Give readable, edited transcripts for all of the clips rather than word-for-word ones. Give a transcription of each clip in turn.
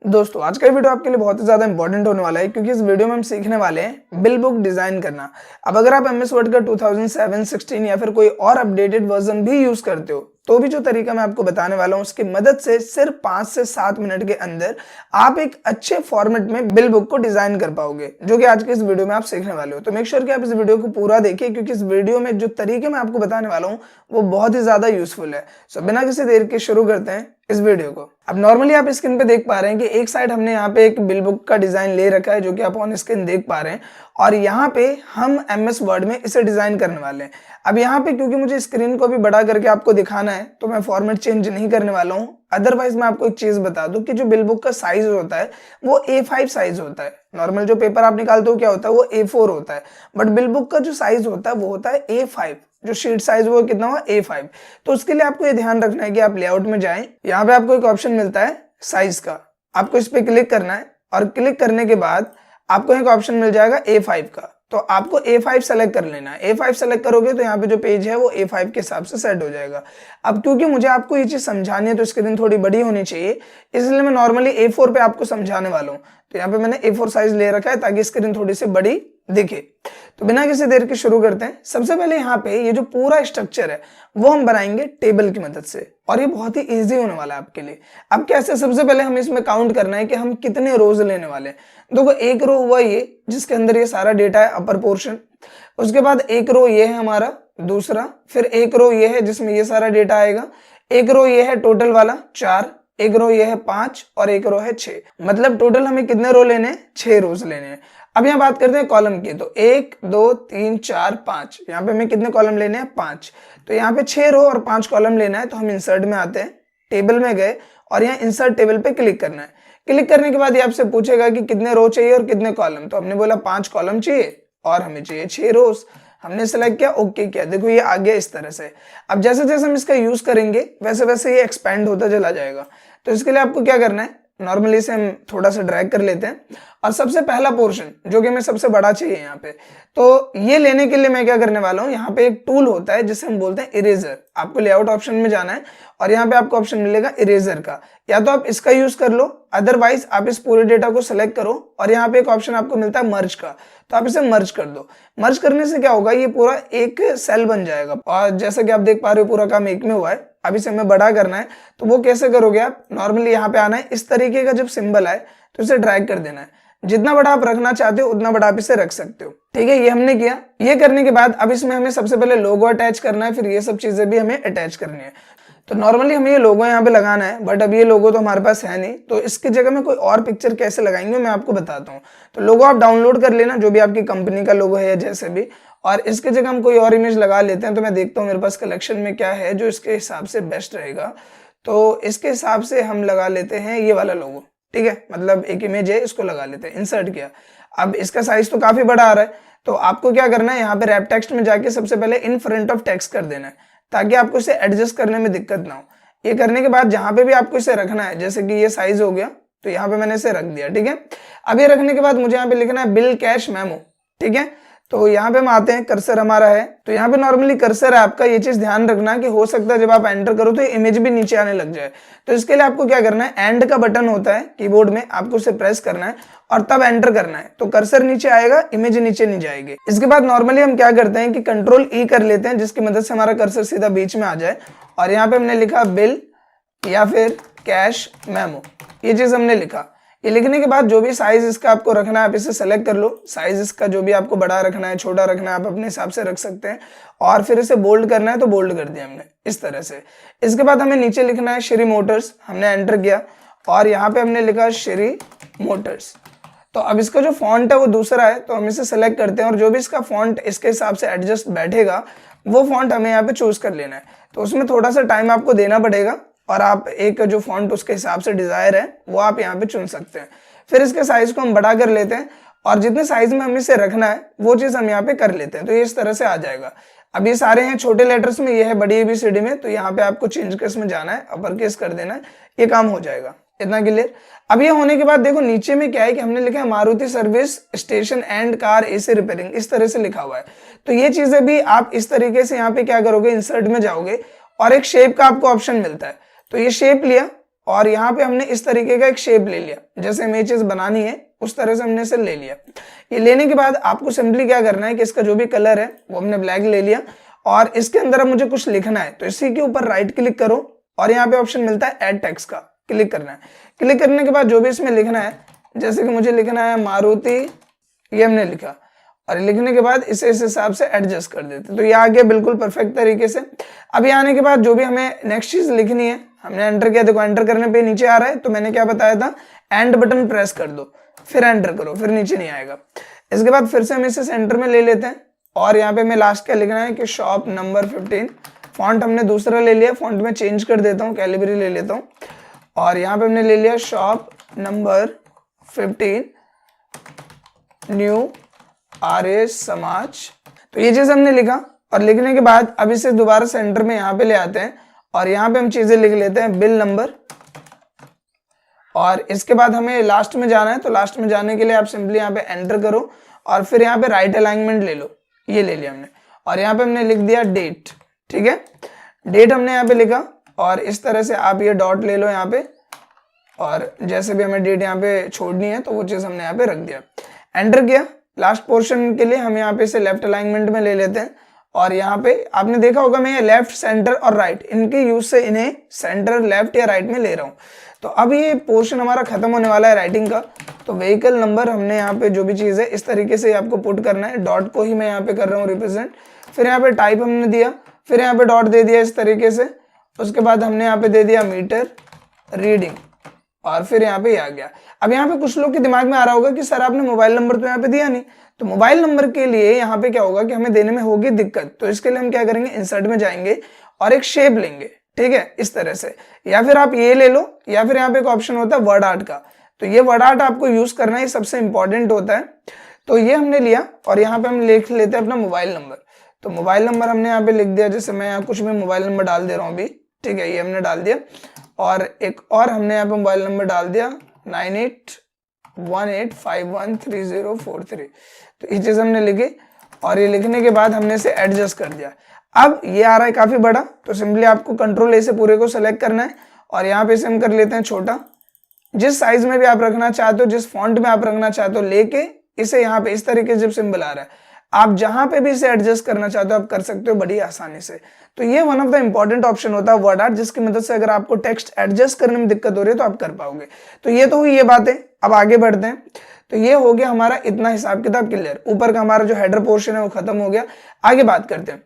दोस्तों आज का वीडियो आपके लिए बहुत ही ज्यादा इंपॉर्टेंट होने वाला है क्योंकि इस वीडियो में हम सीखने वाले हैं बिल बुक डिजाइन करना। अब अगर आप एमएस वर्ड का 2007, 16 या फिर कोई और अपडेटेड वर्जन भी यूज करते हो तो भी जो तरीका मैं आपको बताने वाला हूं उसकी मदद से सिर्फ 5 से 7 मिनट के अंदर आप एक अच्छे फॉर्मेट में बिल बुक को डिजाइन कर पाओगे, जो कि आज के इस वीडियो में आप सीखने वाले हो। तो मेक श्योर कि आप इस वीडियो को पूरा देखिए क्योंकि इस वीडियो में जो तरीके मैं आपको बताने वाला हूँ वो बहुत ही ज्यादा यूजफुल है। सो बिना किसी देर के शुरू करते हैं इस वीडियो को। अब नॉर्मली आप स्क्रीन पे देख पा रहे हैं कि एक साइड हमने यहाँ पे एक बिल बुक का डिजाइन ले रखा है जो कि आप ऑन स्क्रीन देख पा रहे हैं, और यहाँ पे हम एमएस वर्ड में इसे डिजाइन करने वाले हैं। अब यहाँ पे क्योंकि मुझे स्क्रीन को भी बड़ा करके आपको दिखाना है तो मैं फॉर्मेट चेंज नहीं करने वाला हूँ। अदरवाइज मैं आपको एक चीज बता दूं कि जो बिल बुक का साइज होता है वो A5 साइज होता है। नॉर्मल जो पेपर आप निकालते हो क्या होता है वो A4 होता है, बट बिल बुक का जो साइज होता है वो होता है A5। जो शीट साइज वो कितना हुआ A5। तो उसके लिए आपको ये ध्यान रखना है कि आप लेआउट में जाएं, यहाँ पे आपको एक ऑप्शन मिलता है साइज का, आपको इस पे क्लिक करना है और क्लिक करने के बाद आपको एक ऑप्शन मिल जाएगा A5 का। तो आपको A5 सेलेक्ट कर लेना है। A5 सेलेक्ट करोगे तो यहाँ पे जो पेज है वो A5 के हिसाब से सेट हो जाएगा। अब क्योंकि मुझे आपको ये चीज समझानी है तो स्क्रीन थोड़ी बड़ी होनी चाहिए, इसलिए मैं नॉर्मली A4 पे आपको समझाने वाला हूँ। तो यहाँ पे मैंने A4 साइज ले रखा है ताकि स्क्रीन थोड़ी सी बड़ी दिखे। तो बिना किसी देर के शुरू करते हैं। सबसे पहले यहाँ पे ये जो पूरा स्ट्रक्चर है वो हम बनाएंगे टेबल की मदद से, और ये बहुत ही इजी होने वाला है आपके लिए। अब कैसे? सबसे पहले हमें इसमें काउंट करना है कि हम कितने रोज लेने वाले हैं। देखो एक रो हुआ ये जिसके अंदर ये सारा डेटा है अपर पोर्शन, उसके बाद एक रो ये है हमारा दूसरा, फिर एक रो ये है जिसमें ये सारा डेटा आएगा, एक रो ये है टोटल वाला 4, एक रो ये है 5 और एक रो है 6। मतलब टोटल हमें कितने रो लेने हैं? 6 रोज लेने हैं। अब यहाँ बात करते हैं कॉलम की, तो 1 2 3 4 5, यहाँ पे हमें कितने कॉलम लेने हैं? 5। तो यहाँ पे 6 रो और 5 कॉलम लेना है। तो हम इंसर्ट में आते हैं, टेबल में गए और यहाँ इंसर्ट टेबल पे क्लिक करना है। क्लिक करने के बाद ये आपसे पूछेगा कि कितने रो चाहिए और कितने कॉलम। तो हमने बोला 5 कॉलम चाहिए और हमें चाहिए 6 रोज। हमने सेलेक्ट किया, ओके किया, देखो ये आ गया इस तरह से। अब जैसे जैसे हम इसका यूज करेंगे वैसे वैसे ये एक्सपेंड होता चला जाएगा। तो इसके लिए आपको क्या करना है, नॉर्मली इसे हम थोड़ा सा ड्रैग कर लेते हैं और सबसे पहला पोर्शन जो कि हमें सबसे बड़ा चाहिए यहाँ पे, तो ये लेने के लिए मैं क्या करने वाला हूँ, यहाँ पे एक टूल होता है जिसे हम बोलते हैं इरेजर। आपको लेआउट ऑप्शन में जाना है और यहाँ पे आपको ऑप्शन मिलेगा इरेजर का, या तो आप इसका यूज कर लो, अदरवाइज आप इस पूरे डेटा को सिलेक्ट करो और यहाँ पे एक ऑप्शन आपको मिलता है मर्ज का, तो आप इसे मर्ज कर दो। मर्ज करने से क्या होगा, ये पूरा एक सेल बन जाएगा और जैसा कि आप देख पा रहे हो पूरा काम एक में हुआ है। अब इसे हमें बड़ा करना है, तो वो कैसे करोगे आप, नॉर्मली यहाँ पे आना है, इस तरीके का जब सिंबल आए तो इसे ड्रैग कर देना है। जितना बड़ा आप रखना चाहते हो उतना बड़ा आप इसे रख सकते हो। ठीक है, ये हमने किया। ये करने के बाद अब इसमें हमें सबसे पहले लोगो अटैच करना है, फिर ये सब चीजें भी हमें अटैच करनी है। तो नॉर्मली हमें ये लोगो यहाँ पे लगाना है, बट अब ये लोगो तो हमारे पास है नहीं, तो इसकी जगह में कोई और पिक्चर कैसे लगाएंगे मैं आपको बताता हूँ। तो लोगो आप डाउनलोड कर लेना, जो भी आपकी कंपनी का लोगो है या जैसे भी, और इसकी जगह हम कोई और इमेज लगा लेते हैं। तो मैं देखता हूँ मेरे पास कलेक्शन में क्या है जो इसके हिसाब से बेस्ट रहेगा। तो इसके हिसाब से हम लगा लेते हैं ये वाला लोगो। ठीक है, मतलब एक इमेज है, इसको लगा लेते हैं। इंसर्ट किया, अब इसका साइज तो काफी बड़ा आ रहा है, तो आपको क्या करना है, यहाँ पे रैप टेक्स्ट में जाके सबसे पहले इन फ्रंट ऑफ टेक्स्ट कर देना है ताकि आपको इसे एडजस्ट करने में दिक्कत ना हो। ये करने के बाद जहां पे भी आपको इसे रखना है, जैसे कि ये साइज हो गया तो यहाँ पे मैंने इसे रख दिया। ठीक है, अब ये रखने के बाद मुझे यहाँ पे लिखना है बिल कैश मेमो। ठीक है, तो यहाँ पे हम आते हैं, कर्सर हमारा है, तो यहाँ पे नॉर्मली कर्सर है आपका। ये चीज ध्यान रखना कि हो सकता है जब आप एंटर करो तो इमेज भी नीचे आने लग जाए। तो इसके लिए आपको क्या करना है, एंड का बटन होता है कीबोर्ड में, आपको उसे प्रेस करना है और तब एंटर करना है, तो कर्सर नीचे आएगा, इमेज नीचे नहीं जाएगी। इसके बाद नॉर्मली हम क्या करते हैं कि कंट्रोल ई कर लेते हैं, जिसकी मदद से हमारा कर्सर सीधा बीच में आ जाए। और यहाँ पे हमने लिखा बिल या फिर कैश मेमो, ये चीज हमने लिखा। ये लिखने के बाद जो भी साइज इसका आपको रखना है आप इसे सेलेक्ट कर लो। साइज इसका जो भी आपको बड़ा रखना है छोटा रखना है आप अपने हिसाब से रख सकते हैं, और फिर इसे बोल्ड करना है तो बोल्ड कर दिया हमने इस तरह से। इसके बाद हमें नीचे लिखना है श्री मोटर्स, हमने एंटर किया और यहाँ पे हमने लिखा श्री मोटर्स। तो अब इसका जो फॉन्ट है वो दूसरा है, तो हम इसे सेलेक्ट करते हैं और जो भी इसका फॉन्ट इसके हिसाब से एडजस्ट बैठेगा वो फॉन्ट हमें यहाँ पे चूज कर लेना है। तो उसमें थोड़ा सा टाइम आपको देना पड़ेगा और आप एक जो फॉन्ट उसके हिसाब से डिजायर है वो आप यहाँ पे चुन सकते हैं। फिर इसके साइज को हम बड़ा कर लेते हैं और जितने साइज में हमें इसे रखना है वो चीज हम यहाँ पे कर लेते हैं, तो ये इस तरह से आ जाएगा। अब ये सारे हैं छोटे लेटर्स में, ये है बड़ी ABCD में, तो यहाँ पे आपको चेंज केस में जाना है, अपर केस कर देना है, ये काम हो जाएगा। इतना क्लियर। अब ये होने के बाद देखो नीचे में क्या है कि हमने लिखा है Maruti service station and car AC repairing, इस तरह से लिखा हुआ है। तो ये चीजें भी आप इस तरीके से यहाँ पे क्या करोगे, इंसर्ट में जाओगे और एक शेप का आपको ऑप्शन मिलता है, तो ये शेप लिया और यहाँ पे हमने इस तरीके का एक शेप ले लिया, जैसे हमें चीज बनानी है उस तरह से हमने इसे ले लिया। ये लेने के बाद आपको सिंपली क्या करना है कि इसका जो भी कलर है वो हमने ब्लैक ले लिया और इसके अंदर अब मुझे कुछ लिखना है, तो इसी के ऊपर राइट क्लिक करो और यहाँ पे ऑप्शन मिलता है ऐड टेक्स्ट का, क्लिक करना है। क्लिक करने के बाद जो भी इसमें लिखना है, जैसे कि मुझे लिखना है मारुति, ये हमने लिखा और लिखने के बाद इसे इस हिसाब से एडजस्ट कर देते, तो ये आ गया बिल्कुल परफेक्ट तरीके से। अब ये आने के बाद जो भी हमें नेक्स्ट चीज लिखनी है, हमने एंटर किया, देखो एंटर करने पे नीचे आ रहा है, तो मैंने क्या बताया था, एंड बटन प्रेस कर दो, फिर एंटर करो, फिर नीचे नहीं आएगा। इसके बाद फिर से हम इसे सेंटर में ले लेते हैं और यहाँ पे हमें लास्ट क्या लिखना है कि शॉप नंबर 15। फॉन्ट हमने दूसरा ले लिया, फॉन्ट में चेंज कर देता हूँ, कैलिबरी ले लेता हूँ और यहाँ पे हमने ले लिया shop number 15 new Arya Samaj. तो ये चीज हमने लिखा और लिखने के बाद अब इसे दोबारा सेंटर में यहाँ पे ले आते हैं और यहाँ पे हम चीजें लिख लेते हैं, बिल नंबर। और इसके बाद हमें लास्ट में जाना है, तो लास्ट में जाने के लिए आप सिंपली यहाँ पे एंटर करो और फिर यहाँ पे राइट अलाइनमेंट ले लो, ये ले लिया हमने और यहाँ पे हमने लिख दिया डेट। ठीक है, डेट हमने यहाँ पे लिखा और इस तरह से आप ये डॉट ले लो यहाँ पे और जैसे भी हमें डेट यहाँ पे छोड़नी है तो वो चीज हमने यहाँ पे रख दिया, एंटर किया। लास्ट पोर्शन के लिए हम यहाँ पे इसे लेफ्ट अलाइनमेंट में ले लेते हैं और यहाँ पे आपने देखा होगा मैं ये लेफ्ट, सेंटर और राइट इनके यूज से इन्हें सेंटर, लेफ्ट या राइट में ले रहा हूँ। तो अब ये पोर्शन हमारा खत्म होने वाला है राइटिंग का। तो व्हीकल नंबर हमने यहाँ पे जो भी चीज है इस तरीके से आपको पुट करना है, डॉट को ही मैं यहाँ पे कर रहा हूँ रिप्रेजेंट। फिर यहाँ पे टाइप हमने दिया, फिर यहाँ पे डॉट दे दिया इस तरीके से, उसके बाद हमने यहाँ पे दे दिया मीटर रीडिंग और फिर यहाँ पे आ गया। अब यहाँ पे कुछ लोग के दिमाग में आ रहा होगा कि सर आपने मोबाइल नंबर तो यहाँ पे दिया नहीं, तो मोबाइल नंबर के लिए यहाँ पे क्या होगा कि हमें देने में होगी दिक्कत। तो इसके लिए हम क्या करेंगे, इंसर्ट में जाएंगे और एक शेप लेंगे, ठीक है, इस तरह से, या फिर आप ये ले लो या फिर यहाँ पे एक ऑप्शन होता है वर्ड आर्ट का, तो ये वर्ड आर्ट आपको यूज करना है, सबसे इंपॉर्टेंट होता है। तो ये हमने लिया और यहाँ पे हम लिख लेते हैं अपना मोबाइल नंबर। तो मोबाइल नंबर हमने यहाँ पे लिख दिया, जैसे मैं यहाँ कुछ भी मोबाइल नंबर डाल दे रहा हूँ अभी, ठीक है, ये हमने डाल दिया और एक और हमने यहाँ पे मोबाइल नंबर डाल दिया 9818513043। तो ये चीज हमने लिखी और ये लिखने के बाद हमने इसे एडजस्ट कर दिया। अब ये आ रहा है काफी बड़ा, तो सिंपली आपको कंट्रोल ए से पूरे को सेलेक्ट करना है और यहाँ पे इसे हम कर लेते हैं छोटा। जिस साइज में भी आप रखना चाहते हो, जिस फॉन्ट में आप रखना चाहते हो, लेके इसे यहाँ पे इस तरीके से जब सिंबल आ रहा है, आप जहां पे भी इसे एडजस्ट करना चाहते हो आप कर सकते हो बड़ी आसानी से। तो ये one of the important option होता है वर्ड आर्ट, जिसकी मदद से अगर आपको टेक्स्ट एडजस्ट करने में दिक्कत हो रही है तो आप कर पाओगे। तो ये तो हुई ये बातें, अब आगे बढ़ते हैं। तो ये हो गया हमारा इतना हिसाब किताब क्लियर, ऊपर का हमारा जो हेडर पोर्शन है वो खत्म हो गया। आगे बात करते हैं।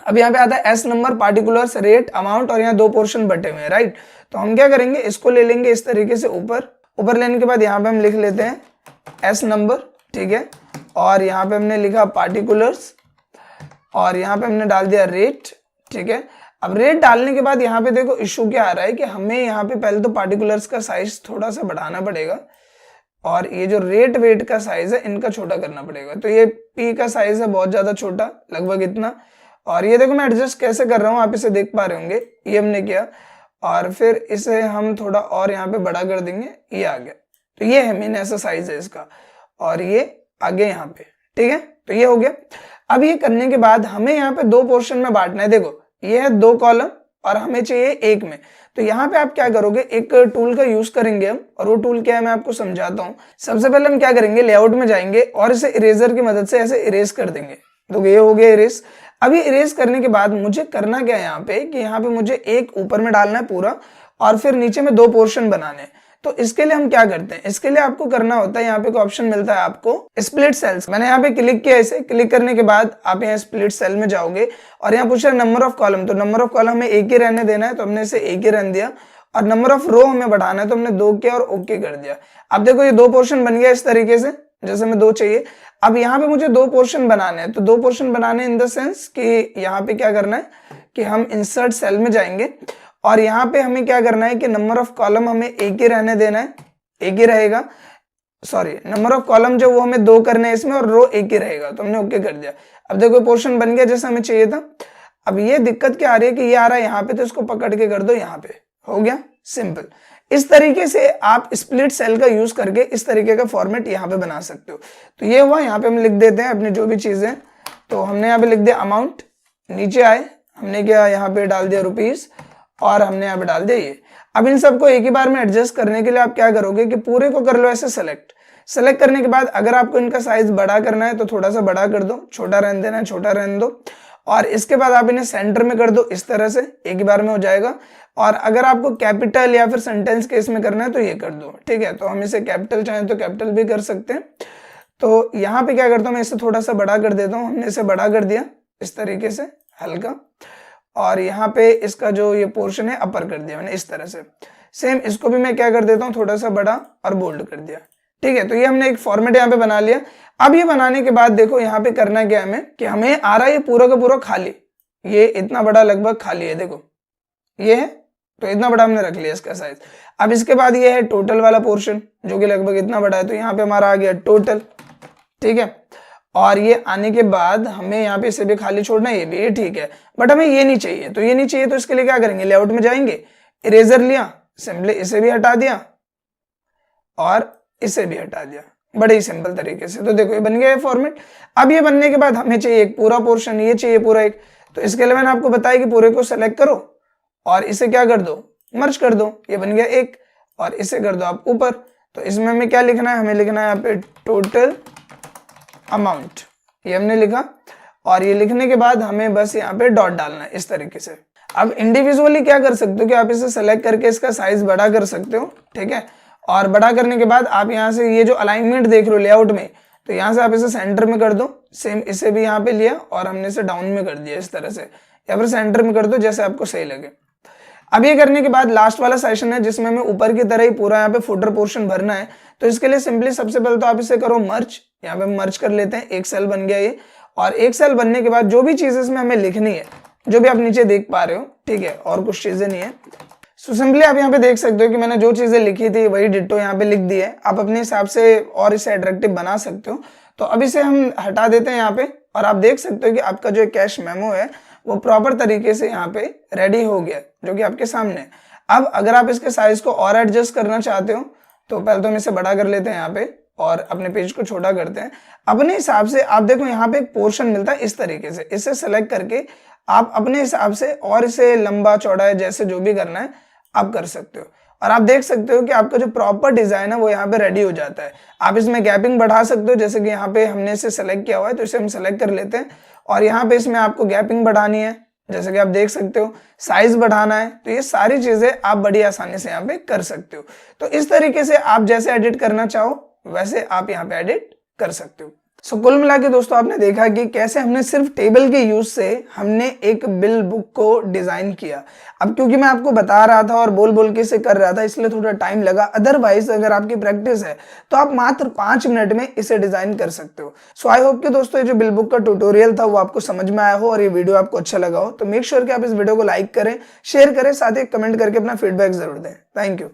अब यहाँ पे आता है S number, particulars, rate, amount और यहाँ दो पोर्शन बटे हुए हैं, राइट। तो हम क्या करेंगे, इसको ले लेंगे इस तरीके से ऊपर लेने के बाद यहाँ पे हम लिख लेते हैं एस नंबर, ठीक है, और यहाँ पे हमने लिखा पार्टिकुलर्स और यहाँ पे हमने डाल दिया रेट, ठीक है। अब रेट डालने के बाद यहाँ पे देखो इशू क्या आ रहा है कि हमें यहाँ पे पहले तो पार्टिकुलर्स का साइज थोड़ा सा बढ़ाना पड़ेगा और ये जो रेट वेट का साइज है इनका छोटा करना पड़ेगा। तो ये पी का साइज है बहुत ज्यादा छोटा, लगभग इतना, और ये देखो मैं एडजस्ट कैसे कर रहा हूँ, आप इसे देख पा रहे होंगे, ये हमने किया और फिर इसे हम थोड़ा और यहाँ पे बड़ा कर देंगे, ये आ गया। तो ये है मेन ऐसा साइज है इसका और ये आगे यहाँ पे, ठीक है। तो ये हो गया। अब ये करने के बाद हमें यहाँ पे दो पोर्शन में बांटना है। देखो ये है दो कॉलम और हमें चाहिए एक में। तो यहाँ पे आप क्या करोगे, एक टूल का यूज करेंगे हम, और वो टूल क्या है मैं आपको समझाता हूँ। सबसे पहले हम क्या करेंगे, लेआउट में जाएंगे और इसे इरेजर की मदद से ऐसे इरेज कर देंगे। तो ये हो गया इरेज। अब ये इरेज करने के बाद मुझे करना क्या है यहाँ पे कि यहाँ पे मुझे एक ऊपर में डालना है पूरा और फिर नीचे में दो पोर्शन बनाने हैं। तो इसके लिए हम क्या करते हैं, इसके लिए आपको करना होता है, यहाँ पे ऑप्शन मिलता है आपको स्प्लिट सेल्स। मैंने यहाँ पे क्लिक किया, इसे क्लिक करने के बाद आप यहाँ स्प्लिट सेल में जाओगे और यहाँ पूछा नंबर ऑफ कॉलम। तो नंबर ऑफ कॉलम हमें एक ही रहने देना है, तो हमने इसे एक ही रहने दिया। और नंबर ऑफ रो हमें बढ़ाना है, तो हमने दो किया और ओके कर दिया। अब देखो ये दो पोर्शन बन गया इस तरीके से, जैसे हमें दो चाहिए। अब यहाँ पे मुझे दो पोर्शन बनाने हैं, तो दो पोर्शन बनाने इन द सेंस कि यहाँ पे क्या करना है कि हम इंसर्ट सेल में जाएंगे और यहाँ पे हमें क्या करना है कि नंबर ऑफ कॉलम हमें एक ही रहने देना है, एक ही रहेगा, सॉरी नंबर ऑफ कॉलम जो वो हमें दो करने हैं इसमें और रो एक ही रहेगा। तो हमने ओके कर दिया। अब देखो पोर्शन बन गया जैसा हमें चाहिए था। अब ये दिक्कत क्या आ रही है कि ये आ रहा है यहाँ पे, तो इसको पकड़ के कर दो यहाँ पे, हो गया सिंपल। इस तरीके से आप स्प्लिट सेल का यूज करके इस तरीके का फॉर्मेट यहाँ पे बना सकते हो। तो ये हुआ, यहाँ पे हम लिख देते हैं अपनी जो भी चीजें। तो हमने यहाँ पे लिख दिया अमाउंट, नीचे आए हमने क्या यहाँ पे डाल दिया रुपीज और हमने यहाँ पे डाल दिया ये। अब इन सबको एक ही बार में एडजस्ट करने के लिए आप क्या करोगे कि पूरे को कर लो ऐसे सेलेक्ट करने के बाद अगर आपको इनका साइज बड़ा करना है तो थोड़ा सा बड़ा कर दो, छोटा रहने देना है छोटा रहने दो, और इसके बाद आप इन्हें सेंटर में कर दो, इस तरह से एक ही बार में हो जाएगा। और अगर आपको कैपिटल या फिर सेंटेंस केस में करना है तो ये कर दो, ठीक है। तो हम इसे कैपिटल चाहें तो कैपिटल भी कर सकते हैं। तो यहाँ पे क्या करता हूँ, मैं इसे थोड़ा सा बड़ा कर देता हूँ। हमने इसे बड़ा कर दिया इस तरीके से हल्का, और यहाँ पे इसका जो ये पोर्शन है अपर कर दिया मैंने इस तरह से। सेम इसको भी मैं क्या कर देता हूँ, थोड़ा सा बड़ा और बोल्ड कर दिया, ठीक है। तो ये हमने एक फॉर्मेट यहाँ पे बना लिया। अब ये बनाने के बाद देखो यहाँ पे करना क्या है हमें, कि हमें आ रहा है ये पूरा का पूरा खाली, ये इतना बड़ा लगभग खाली है, देखो ये है, तो इतना बड़ा हमने रख लिया इसका साइज। अब इसके बाद ये है टोटल वाला पोर्शन जो कि लगभग इतना बड़ा है, तो यहाँ पे हमारा आ गया टोटल, ठीक है। और ये आने के बाद हमें यहाँ पे इसे भी खाली छोड़ना है, ये भी ठीक है, बट हमें ये नहीं चाहिए। तो ये नहीं चाहिए तो इसके लिए क्या करेंगे, लेआउट में जाएंगे, इरेजर लिया, सिंपली इसे भी हटा दिया और इसे भी हटा दिया, बड़े ही सिंपल तरीके से। तो देखो ये बन गया है फॉर्मेट। अब ये बनने के बाद हमें चाहिए एक पूरा पोर्शन, ये चाहिए पूरा एक। तो इसके लिए मैंने आपको बताया कि पूरे को सेलेक्ट करो और इसे क्या कर दो, मर्ज कर दो, ये बन गया एक, और इसे कर दो आप ऊपर। तो इसमें हमें क्या लिखना है, हमें लिखना है यहाँ पे टोटल अमाउंट, ये हमने लिखा। और ये लिखने के बाद हमें बस यहाँ पे डॉट डालना है इस तरीके से। अब इंडिविजुअली क्या कर सकते हो कि आप इसे सेलेक्ट करके इसका साइज बड़ा कर सकते हो, ठीक है। और बड़ा करने के बाद आप यहाँ से ये जो अलाइनमेंट देख रहे हो लेआउट में, तो यहाँ से आप इसे सेंटर में कर दो। सेम इसे भी यहाँ पे लिया और हमने इसे डाउन में कर दिया इस तरह से, या फिर सेंटर में कर दो जैसे आपको सही लगे। अब ये करने के बाद लास्ट वाला सेशन है जिसमें हमें ऊपर की तरह ही पूरा यहाँ पे फुटर पोर्शन भरना है। तो इसके लिए सिंपली सबसे पहले तो आप इसे करो मर्ज, यहाँ पे मर्ज कर लेते हैं, एक सेल बन गया ये। और एक सेल बनने के बाद जो भी चीज इसमें हमें लिखनी है, जो भी आप नीचे देख पा रहे हो, ठीक है, और कुछ चीजें नहीं है। सो सिंपली आप यहाँ पे देख सकते हो कि मैंने जो चीजें लिखी थी वही डिट्टो यहाँ पे लिख दी है। आप अपने हिसाब से और इसे अट्रैक्टिव बना सकते हो। तो अब इसे हम हटा देते हैं यहाँ पे, और आप देख सकते हो कि आपका जो कैश मेमो है वो प्रॉपर तरीके से यहाँ पे रेडी हो गया, जो कि आपके सामने है। अब अगर आप इसके साइज को और एडजस्ट करना चाहते हो तो पहले तो हम इसे बड़ा कर लेते हैं यहाँ पे, और अपने पेज को छोटा करते हैं अपने हिसाब से। आप देखो यहाँ पे एक पोर्शन मिलता है इस तरीके से, इसे सेलेक्ट करके आप अपने हिसाब से और इसे लंबा चौड़ा है जैसे जो भी करना है आप कर सकते हो। और आप देख सकते हो कि आपका जो प्रॉपर डिजाइन है वो यहाँ पे रेडी हो जाता है। आप इसमें गैपिंग बढ़ा सकते हो, जैसे कि यहाँ पे हमने इसे सेलेक्ट किया हुआ है तो इसे हम सेलेक्ट कर लेते हैं, और यहाँ पे इसमें आपको गैपिंग बढ़ानी है जैसे कि आप देख सकते हो, साइज बढ़ाना है, तो ये सारी चीजें आप बड़ी आसानी से यहाँ पे कर सकते हो। तो इस तरीके से आप जैसे एडिट करना चाहो वैसे आप यहाँ पे एडिट कर सकते हो। सो कुल मिला के दोस्तों आपने देखा कि कैसे हमने सिर्फ टेबल के यूज से हमने एक बिल बुक को डिजाइन किया। अब क्योंकि मैं आपको बता रहा था और बोल बोल के इसे कर रहा था इसलिए थोड़ा टाइम लगा, अदरवाइज अगर आपकी प्रैक्टिस है तो आप मात्र 5 मिनट में इसे डिजाइन कर सकते हो। सो आई होप कि दोस्तों ये जो बिल बुक का ट्यूटोरियल था वो आपको समझ में आया हो और ये वीडियो आपको अच्छा लगा हो। तो मेक श्योर कि आप इस वीडियो को लाइक करें, शेयर करें, साथ ही कमेंट करके अपना फीडबैक जरूर दें। Thank you.